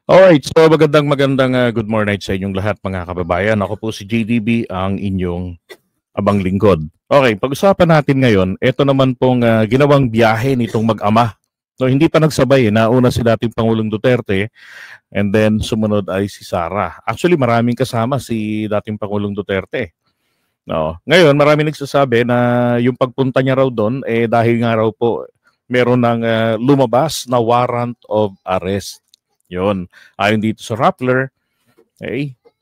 Alright, so magandang good morning sa inyong lahat mga kababayan. Ako po si JDB, ang inyong abang lingkod. Okay, pag-usapan natin ngayon, ito naman pong ginawang biyahe nitong mag-ama. No, hindi pa nagsabay, nauna si dating Pangulong Duterte and then sumunod ay si Sara. Actually, maraming kasama si dating Pangulong Duterte. No. Ngayon, maraming nagsasabi na yung pagpunta niya raw doon dahil nga raw po meron ng lumabas na warrant of arrest. Yun. Ayon dito sa Rappler,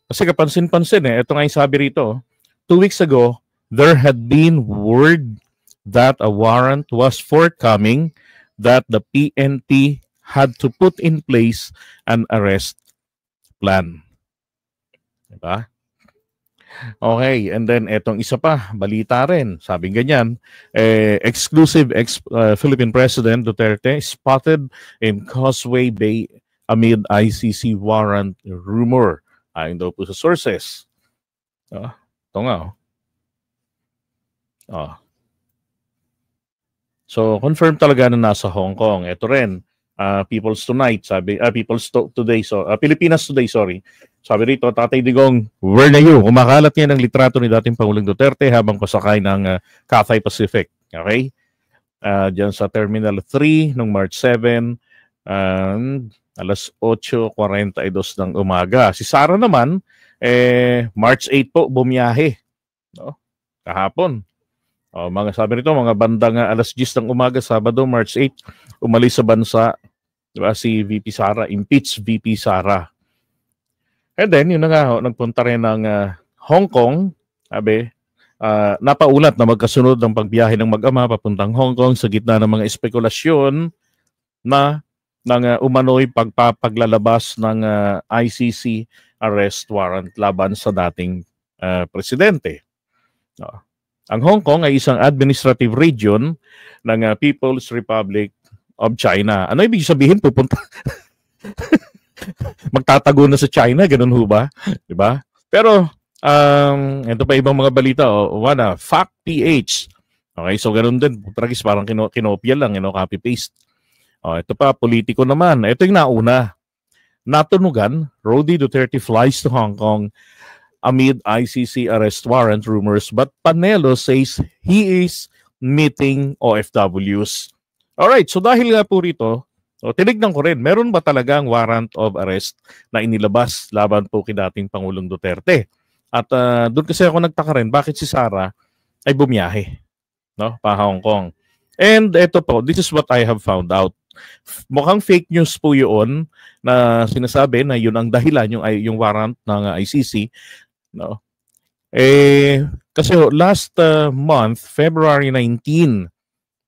kasi kapansin-pansin ito nga yung sabi rito, 2 weeks ago, there had been word that a warrant was forthcoming that the PNP had to put in place an arrest plan. Diba? Okay, and then etong isa pa, balita rin, sabing ganyan, exclusive Philippine President Duterte spotted in Causeway Bay amid ICC warrant rumor. Ayon daw po sa sources. Ito nga. So, confirmed talaga na nasa Hong Kong. Ito rin, People's Tonight, sabi, Today, Pilipinas Today, sorry. Sabi rito, Tatay Digong, where na you? Kumakalat niya ng litrato ni dating Pangulong Duterte habang pasakay ng Cathay Pacific. Okay? Diyan sa Terminal 3 noong March 7, alas 8:42 ng umaga. Si Sara naman, March 8 po, bumiyahe. No? Kahapon. Mga sabi nito, mga bandang alas 10 ng umaga, Sabado, March 8, umalis sa bansa, diba, si VP Sara, impeach VP Sara. And then, yun na nga, nagpunta rin ng Hong Kong, napaulat na magkasunod ng pagbiyahe ng mag-ama papuntang Hong Kong sa gitna ng mga espekulasyon na ng umano'y pagpapaglalabas ng ICC arrest warrant laban sa dating presidente. Ang Hong Kong ay isang administrative region ng People's Republic of China. Ano ibig sabihin? Pupunta magtatago na sa China, ganun ho ba? Diba? Pero ito pa ibang mga balita, Fact PH. Okay, so ganun din. Tragis, parang kinopya lang, copy-paste. Ito pa, politiko naman. Ito yung nauna. Natunugan, Rody Duterte flies to Hong Kong amid ICC arrest warrant rumors, but Panelo says he is meeting OFWs. Alright, so dahil nga po rito, tinignan ko rin, meron ba talagang warrant of arrest na inilabas laban po kay dating Pangulong Duterte? At doon kasi ako nagtaka rin, bakit si Sara ay bumiyahe, pa Hong Kong? And ito po, this is what I have found out. Mukhang fake news po yun na sinasabi na yun ang dahilan, yung warrant ng ICC. No? Kasi last month, February 19,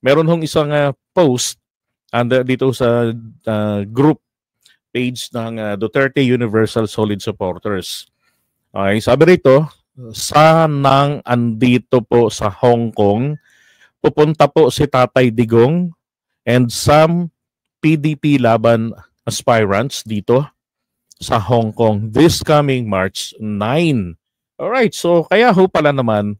meron hong isang post dito sa group page ng Duterte Universal Solid Supporters. Okay, sabi rito, sanang andito po sa Hong Kong, pupunta po si Tatay Digong and some PDP laban aspirants dito sa Hong Kong this coming March 9. Alright, so kaya ho pala naman,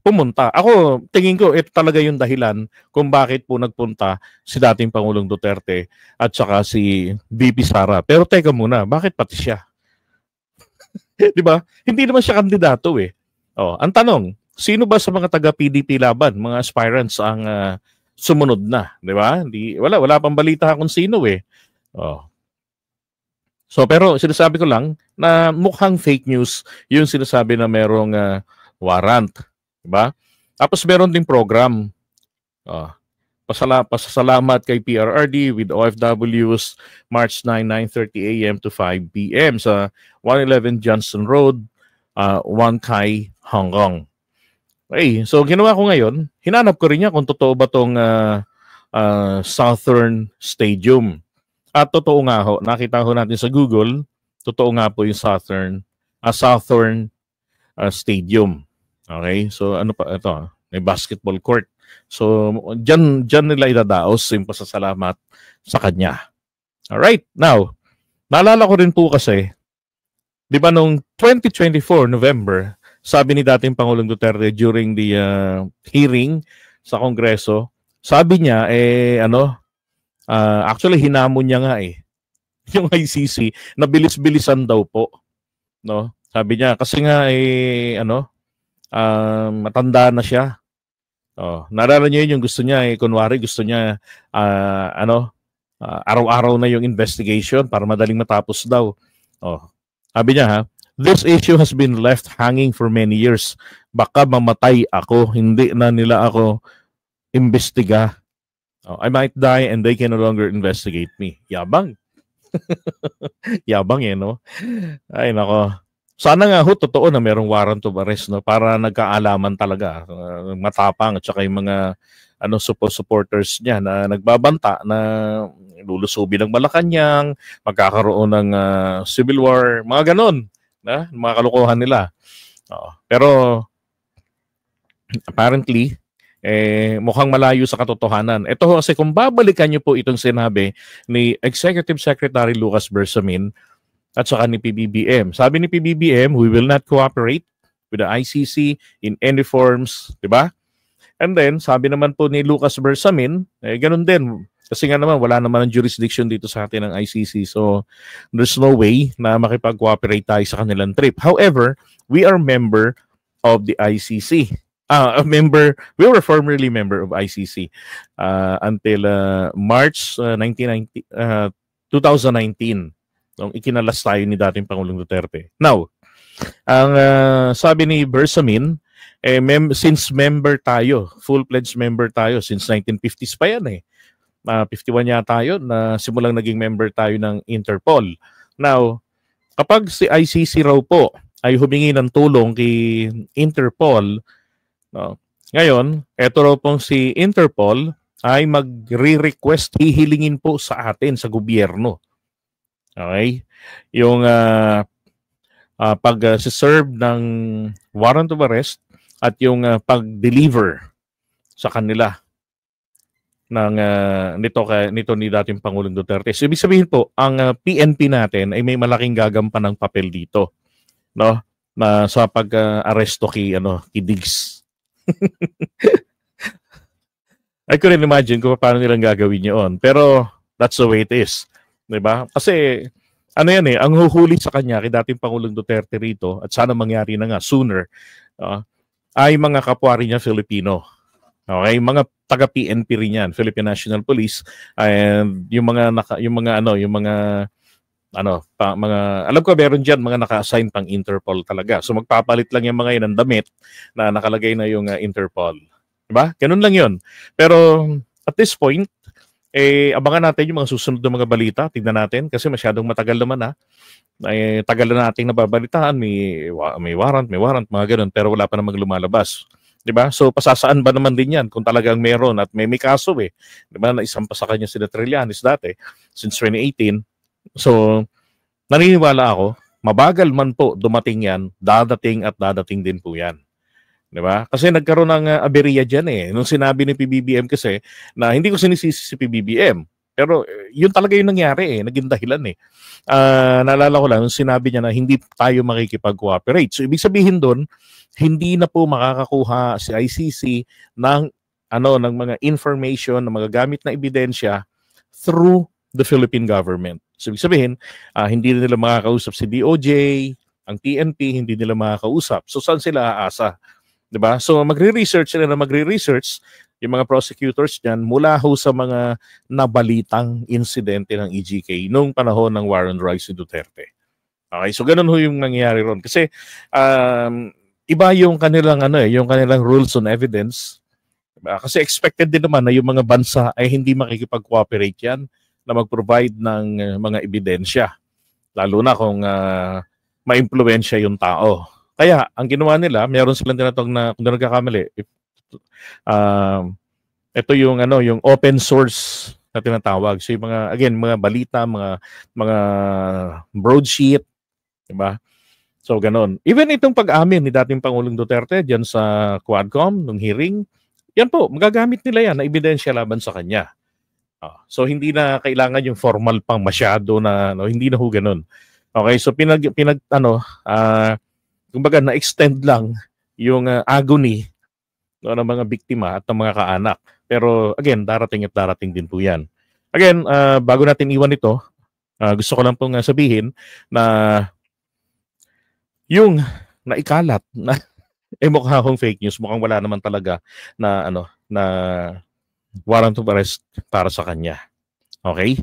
pumunta. Ako, tingin ko, ito talaga yung dahilan kung bakit po nagpunta si dating Pangulong Duterte at saka si VP Sara. Pero teka muna, bakit pati siya? Di ba? Hindi naman siya kandidato ang tanong, sino ba sa mga taga-PDP laban, mga aspirants ang sumunod na, di ba? Wala pang balita kung sino So pero sinasabi ko lang na mukhang fake news yung sinasabi na merong warrant, di ba? Tapos meron ding program. Pasasalamat kay PRRD with OFWs March 9, 9:30 a.m. to 5 p.m. sa 111 Johnson Road, Wan Kai, Hong Kong. Okay, so ginawa ko ngayon, hinanap ko rin niya kung totoo ba tong Southern Stadium. At totoo nga ho, nakita ho natin sa Google, totoo nga po yung Southern Stadium. Okay, so ano pa ito? May basketball court. So diyan nila idadaos yung pasasalamat sa kanya. Alright, now, naalala ko rin po kasi, di ba nung 2024 November, sabi ni dating Pangulong Duterte during the hearing sa Kongreso, sabi niya, Actually, hinamon niya nga eh. Yung ICC, nabilis-bilisan daw po. No? Sabi niya, kasi nga matanda na siya. Naalala niyo yun, yung gusto niya kunwari gusto niya araw-araw na yung investigation para madaling matapos daw. Sabi niya this issue has been left hanging for many years. Baka mamatay ako, hindi na nila ako imbestiga. I might die and they can no longer investigate me. Yabang. Yabang no? Ay nako. Sana nga totoo na merong warrant of arrest, no, para nagkaalaman talaga, matapang at saka yung mga supporters niya na nagbabanta na lulusubin ng Malacanang, magkakaroon ng civil war, mga ganon, na mga kalokohan nila. Pero apparently mukhang malayo sa katotohanan. Ito kasi kung babalikan niyo po itong sinabi ni Executive Secretary Lucas Bersamin at saka ni PBBM. Sabi ni PBBM, we will not cooperate with the ICC in any forms, di ba? And then, sabi naman po ni Lucas Bersamin, ganun din. Kasi nga naman, wala naman ang jurisdiction dito sa atin ng ICC. So, there's no way na makipag-cooperate tayo sa kanilang trip. However, we are member of the ICC. We were formerly member of ICC until March 2019. Nung ikinalas tayo ni dating Pangulong Duterte. Now, ang sabi ni Bersamin, since member tayo, full-fledged member tayo, since 1950s pa yan 51 yata tayo na simulang naging member tayo ng Interpol. Now, kapag si ICC raw po ay humingi ng tulong kay Interpol, no, ngayon, eto raw pong si Interpol ay magre-request, hihilingin po sa atin, sa gobyerno. Okay? Yung pag-serve ng warrant of arrest at yung pag-deliver sa kanila ng nito ni dating Pangulong Duterte. So, ibig sabihin po, ang PNP natin ay may malaking gagampan ng papel dito, no? Na sa pag-aresto kay Diggs. I couldn't imagine kung paano nilang gagawin yun. Pero that's the way it is. Diba? Kasi yan ang huhuli sa kanya kay dating Pangulong Duterte rito at sana mangyari na nga sooner ay mga kapwa rin niya Filipino. Okay, mga taga-PNP rin yan, Philippine National Police, and yung mga alam ko meron diyan mga naka-assign pang Interpol talaga. So magpapalit lang yung mga yan ng damit na nakalagay na yung Interpol. Diba? Ganun lang yun. Pero at this point, abangan natin yung mga susunod na mga balita. Tignan natin kasi masyadong matagal naman tagal na nating nababalitaan. May warrant, mga ganun. Pero wala pa namang lumalabas. Diba? So pasasaan ba naman din yan kung talagang meron at may kaso Diba? Na isang pa sa kanya sila Trillanes dati since 2018. So naniniwala ako, mabagal man po dumating yan, dadating din po yan. Diba? Kasi nagkaroon ng aberya dyan Nung sinabi ni PBBM kasi na hindi ko sinisisi si PBBM. Pero yun talaga yung nangyari Naging dahilan naalala ko lang nung sinabi niya na hindi tayo makikipag-cooperate. So ibig sabihin doon, hindi na po makakakuha si ICC ng mga information, ng mga gamit na ebidensya through the Philippine government. So ibig sabihin, hindi nila makakausap si DOJ, ang PNP, hindi nila makakausap. So saan sila aasa? Diba? So magre-research yung mga prosecutors diyan mula sa mga nabalitang insidente ng EGK noong panahon ng War on Drugs si Duterte. Okay, so ganun yung nangyayari ron kasi iba yung kanilang yung kanilang rules on evidence. Diba? Kasi expected din naman na yung mga bansa ay hindi makikipag-cooperate yan na mag-provide ng mga ebidensya. Lalo na kung ma-impluwensya yung tao. Kaya, ang ginawa nila, meron silang tinatawag na, kung nagkakamali, ito yung yung open source na tinatawag. So yung mga balita, mga broadsheet, diba? So ganon. Even itong pag-amin ni dating Pangulong Duterte diyan sa Quadcom nung hearing, yan po, magagamit nila yan na ebidensya laban sa kanya. So hindi na kailangan yung formal pang masyado na hindi na ho ganun. Okay, so kumbaga na-extend lang yung agony ng mga biktima at ng mga kaanak. Pero again, darating din po yan. Again, bago natin iwan ito, gusto ko lang pong sabihin na yung naikalat na mukha akong fake news, mukhang wala naman talaga na na warrant of arrest para sa kanya. Okay?